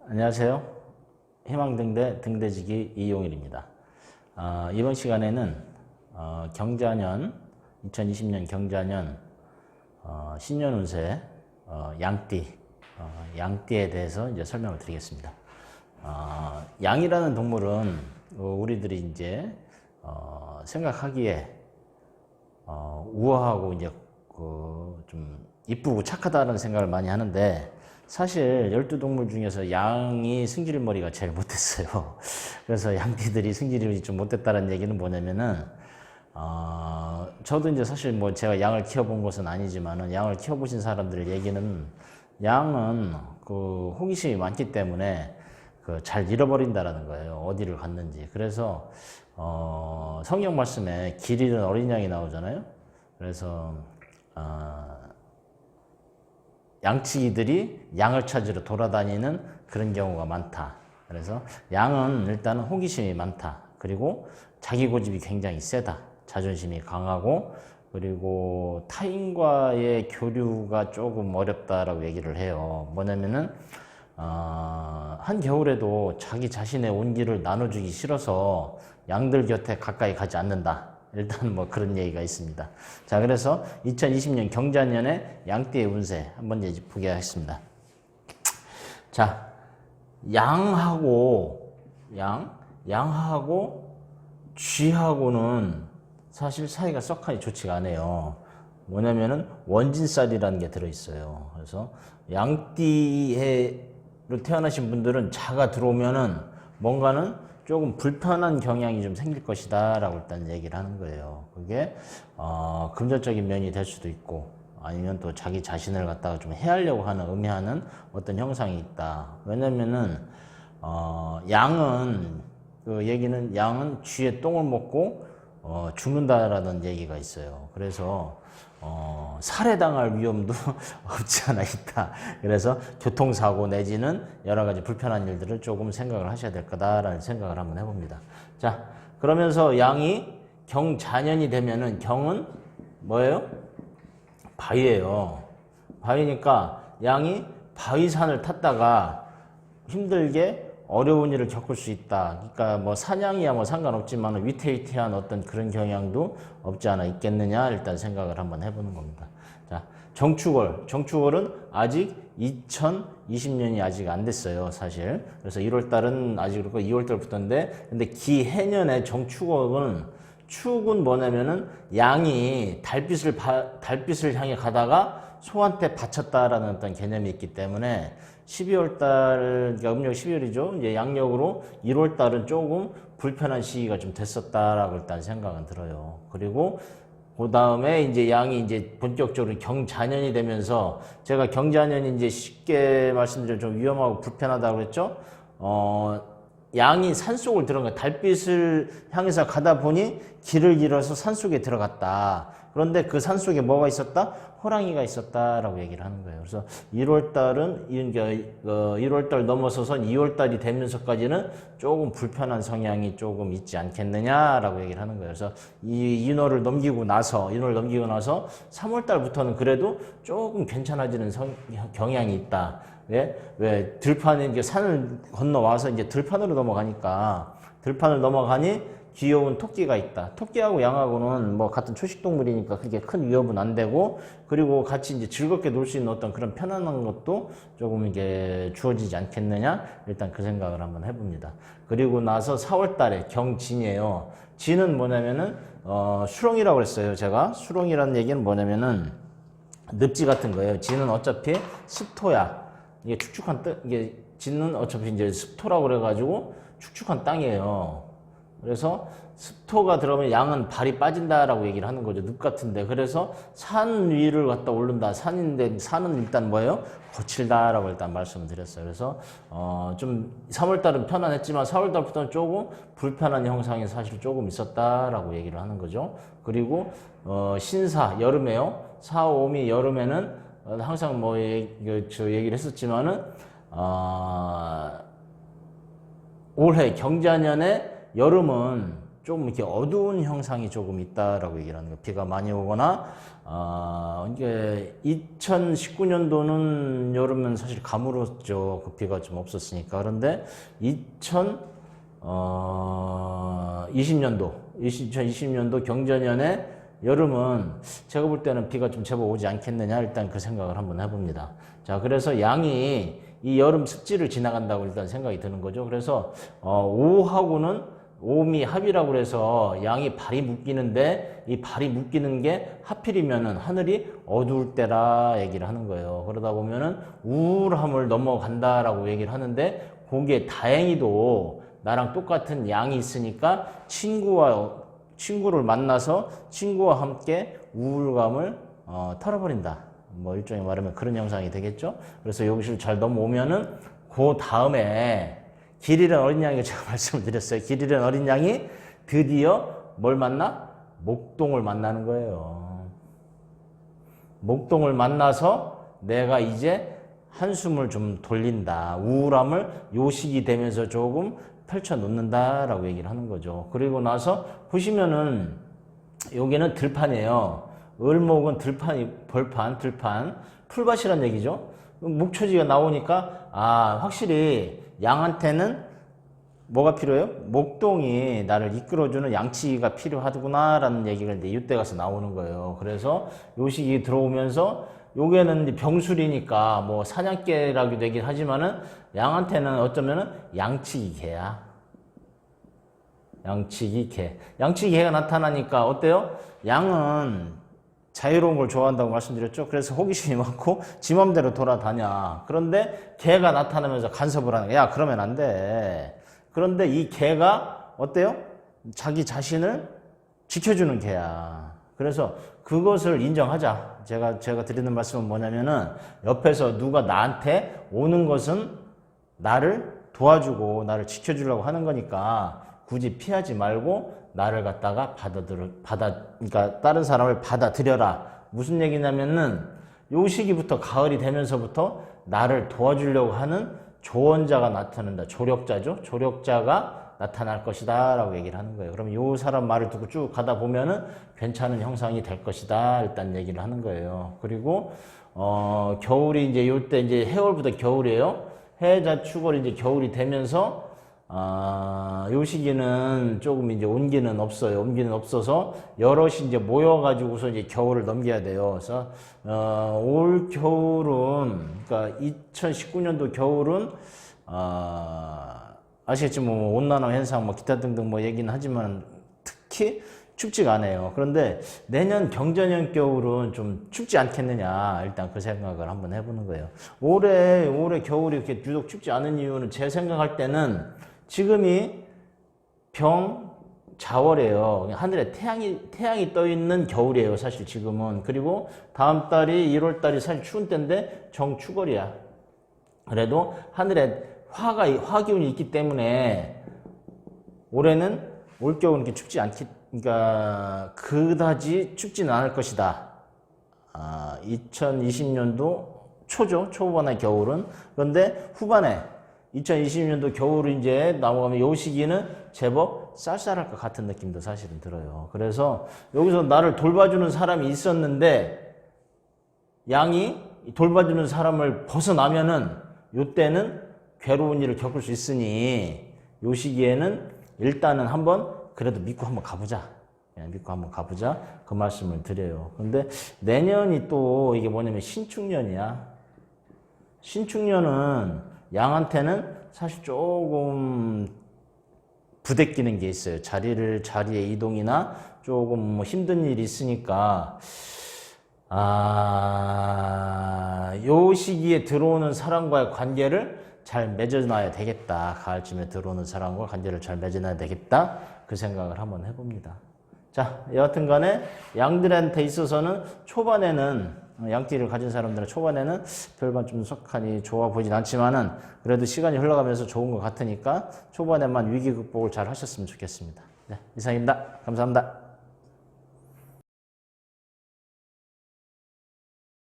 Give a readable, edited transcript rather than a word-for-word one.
안녕하세요. 희망등대 등대지기 이용일입니다. 이번 시간에는 경자년 2020년 경자년 신년운세 양띠에 대해서 이제 설명을 드리겠습니다. 양이라는 동물은 우리들이 이제 생각하기에 우아하고 이제 좀 이쁘고 착하다는 생각을 많이 하는데, 사실 12동물 중에서 양이 승질머리가 제일 못했어요. 그래서 양띠들이 승질이 좀 못됐다는 얘기는 뭐냐면은, 저도 이제 사실 뭐 제가 양을 키워본 것은 아니지만은, 양을 키워보신 사람들 얘기는, 양은 호기심이 많기 때문에 잘 잃어버린다라는 거예요. 어디를 갔는지. 그래서, 성경 말씀에 길 잃은 어린 양이 나오잖아요. 그래서, 양치기들이 양을 찾으러 돌아다니는 그런 경우가 많다. 그래서 양은 일단은 호기심이 많다. 그리고 자기 고집이 굉장히 세다. 자존심이 강하고, 그리고 타인과의 교류가 조금 어렵다라고 얘기를 해요. 뭐냐면은 한겨울에도 자기 자신의 온기를 나눠주기 싫어서 양들 곁에 가까이 가지 않는다. 일단 뭐 그런 얘기가 있습니다. 자, 그래서 2020년 경자년의 양띠의 운세 한번 이제 보게 하겠습니다. 자, 양하고 쥐하고는 사실 사이가 썩하니 좋지가 않아요. 뭐냐면은 원진살이라는 게 들어있어요. 그래서 양띠로 태어나신 분들은 자가 들어오면은 뭔가는 조금 불편한 경향이 좀 생길 것이다 라고 일단 얘기를 하는 거예요. 그게 금전적인 면이 될 수도 있고, 아니면 또 자기 자신을 갖다가 좀 해하려고 하는 의미하는 어떤 형상이 있다. 왜냐면은 양은 양은 쥐의 똥을 먹고 죽는다라는 얘기가 있어요. 그래서 살해당할 위험도 없지 않아 있다. 그래서 교통사고 내지는 여러 가지 불편한 일들을 조금 생각을 하셔야 될 거다라는 생각을 한번 해봅니다. 자, 그러면서 양이 경자년이 되면은, 경은 뭐예요? 바위예요. 바위니까 양이 바위산을 탔다가 힘들게 어려운 일을 겪을 수 있다. 그러니까 뭐 사냥이야 뭐 상관없지만 위태위태한 어떤 그런 경향도 없지 않아 있겠느냐, 일단 생각을 한번 해보는 겁니다. 자, 정축월은 아직 2020년이 아직 안 됐어요, 사실. 그래서 1월달은 아직 그렇고 2월달부터인데, 근데 기해년의 정축월은, 축은 뭐냐면은 양이 달빛을 향해 가다가 소한테 바쳤다라는 어떤 개념이 있기 때문에 12월달, 그러니까 음력 12월이죠. 이제 양력으로 1월달은 조금 불편한 시기가 좀 됐었다라고 일단 생각은 들어요. 그리고 그 다음에 이제 양이 이제 본격적으로 경자년이 되면서, 제가 경자년이 이제 쉽게 말씀드리면 좀 위험하고 불편하다고 그랬죠. 양이 산속을 들어간 거야. 달빛을 향해서 가다 보니 길을 잃어서 산속에 들어갔다. 그런데 그 산속에 뭐가 있었다? 호랑이가 있었다라고 얘기를 하는 거예요. 그래서 1월달은 1월달 넘어서선 2월달이 되면서까지는 조금 불편한 성향이 조금 있지 않겠느냐라고 얘기를 하는 거예요. 그래서 이 인월을 넘기고 나서 3월달부터는 그래도 조금 괜찮아지는 경향이 있다. 왜 들판에 이제 산을 건너와서 이제 들판으로 넘어가니 귀여운 토끼가 있다. 토끼하고 양하고는 뭐 같은 초식동물이니까 그렇게 큰 위협은 안 되고, 그리고 같이 이제 즐겁게 놀 수 있는 어떤 그런 편안한 것도 조금 이게 주어지지 않겠느냐? 일단 그 생각을 한번 해봅니다. 그리고 나서 4월달에 경진이에요. 진은 뭐냐면은 수렁이라고 그랬어요. 제가 수렁이라는 얘기는 뭐냐면은 늪지 같은 거예요. 진은 어차피 습토야. 이게 이게 진은 어차피 이제 습토라고 그래가지고 축축한 땅이에요. 그래서 습토가 들어가면 양은 발이 빠진다라고 얘기를 하는 거죠. 늪 같은데. 그래서 산 위를 갖다 오른다. 산인데 산은 일단 뭐예요? 거칠다라고 일단 말씀을 드렸어요. 그래서 좀 3월달은 편안했지만 4월달부터는 조금 불편한 형상이 사실 조금 있었다라고 얘기를 하는 거죠. 그리고 신사 여름에요. 4, 5미 여름에는 항상 뭐 저 얘기를 했었지만은 올해 경자년에 여름은 좀 이렇게 어두운 형상이 조금 있다라고 얘기를 하는 거예요. 비가 많이 오거나, 이게 2019년도는 여름은 사실 가물었죠. 그 비가 좀 없었으니까. 그런데 2020년도 경전년에 여름은 제가 볼 때는 비가 좀 제법 오지 않겠느냐, 일단 그 생각을 한번 해봅니다. 자, 그래서 양이 이 여름 습지를 지나간다고 일단 생각이 드는 거죠. 그래서 5하고는 오미 합이라고 그래서 양이 발이 묶이는데 이 발이 묶이는 게 하필이면은 하늘이 어두울 때라 얘기를 하는 거예요. 그러다 보면은 우울함을 넘어간다라고 얘기를 하는데, 거기에 다행히도 나랑 똑같은 양이 있으니까 친구를 만나서 친구와 함께 우울감을 털어버린다. 뭐 일종의 말하면 그런 형상이 되겠죠. 그래서 여기를 잘 넘어오면은 그 다음에 길 잃은 어린 양이, 제가 말씀을 드렸어요. 길 잃은 어린 양이 드디어 뭘 만나? 목동을 만나는 거예요. 목동을 만나서 내가 이제 한숨을 좀 돌린다. 우울함을 요식이 되면서 조금 펼쳐놓는다라고 얘기를 하는 거죠. 그리고 나서 보시면은 여기는 들판이에요. 을목은 들판, 풀밭이란 얘기죠. 목초지가 나오니까 확실히 양한테는 뭐가 필요해요? 목동이 나를 이끌어주는 양치기가 필요하구나 라는 얘기가 이제 이때 가서 나오는 거예요. 그래서 요식이 들어오면서 요게는 병술이니까 뭐 사냥개라고도 얘기를 하지만은 양한테는 어쩌면은 양치기 개야. 양치기 개. 양치기 개가 나타나니까 어때요? 양은 자유로운 걸 좋아한다고 말씀드렸죠. 그래서 호기심이 많고 지 맘대로 돌아다녀. 그런데 개가 나타나면서 간섭을 하는 거야. 야, 그러면 안 돼. 그런데 이 개가 어때요? 자기 자신을 지켜주는 개야. 그래서 그것을 인정하자. 제가 드리는 말씀은 뭐냐면은, 옆에서 누가 나한테 오는 것은 나를 도와주고 나를 지켜주려고 하는 거니까 굳이 피하지 말고 나를 갖다가 그러니까 다른 사람을 받아들여라. 무슨 얘기냐면은, 요 시기부터 가을이 되면서부터 나를 도와주려고 하는 조언자가 나타난다. 조력자죠. 조력자가 나타날 것이다 라고 얘기를 하는 거예요. 그럼 요 사람 말을 듣고 쭉 가다 보면은 괜찮은 형상이 될 것이다 일단 얘기를 하는 거예요. 그리고 겨울이 이제 요때 이제 해월부터 겨울이에요. 해자 축월 이제 겨울이 되면서 요 시기는 조금 이제 온기는 없어요. 온기는 없어서 여럿이 이제 모여가지고서 이제 겨울을 넘겨야 돼요. 그래서, 올 겨울은, 그러니까 2019년도 겨울은, 아시겠지만 뭐 온난화 현상 뭐 기타 등등 뭐 얘기는 하지만 특히 춥지가 않아요. 그런데 내년 경전년 겨울은 좀 춥지 않겠느냐, 일단 그 생각을 한번 해보는 거예요. 올해 겨울이 이렇게 유독 춥지 않은 이유는 제 생각할 때는 지금이 병자월이에요. 하늘에 태양이 떠 있는 겨울이에요, 사실 지금은. 그리고 다음 달이 1월 달이 사실 추운 때인데 정축월이야. 그래도 하늘에 화기운이 있기 때문에 올해는 올겨울은 이렇게 춥지 않기, 그러니까 그다지 춥지는 않을 것이다. 2020년도 초반의 겨울은. 그런데 후반에 2020년도 겨울이 이제 넘어가면 요 시기는 제법 쌀쌀할 것 같은 느낌도 사실은 들어요. 그래서 여기서 나를 돌봐주는 사람이 있었는데 양이 돌봐주는 사람을 벗어나면은 요때는 괴로운 일을 겪을 수 있으니 요 시기에는 일단은 한번 그래도 믿고 한번 가보자. 믿고 한번 가보자. 그 말씀을 드려요. 근데 내년이 또 이게 뭐냐면 신축년이야. 신축년은 양한테는 사실 조금 부대끼는 게 있어요. 자리의 이동이나 조금 뭐 힘든 일이 있으니까, 요 시기에 들어오는 사람과의 관계를 잘 맺어놔야 되겠다. 가을쯤에 들어오는 사람과 관계를 잘 맺어놔야 되겠다. 그 생각을 한번 해봅니다. 자, 여하튼 간에 양들한테 있어서는 초반에는, 양띠를 가진 사람들은 초반에는 별반 좀 석하니 좋아 보이진 않지만은 그래도 시간이 흘러가면서 좋은 것 같으니까 초반에만 위기 극복을 잘 하셨으면 좋겠습니다. 네, 이상입니다. 감사합니다.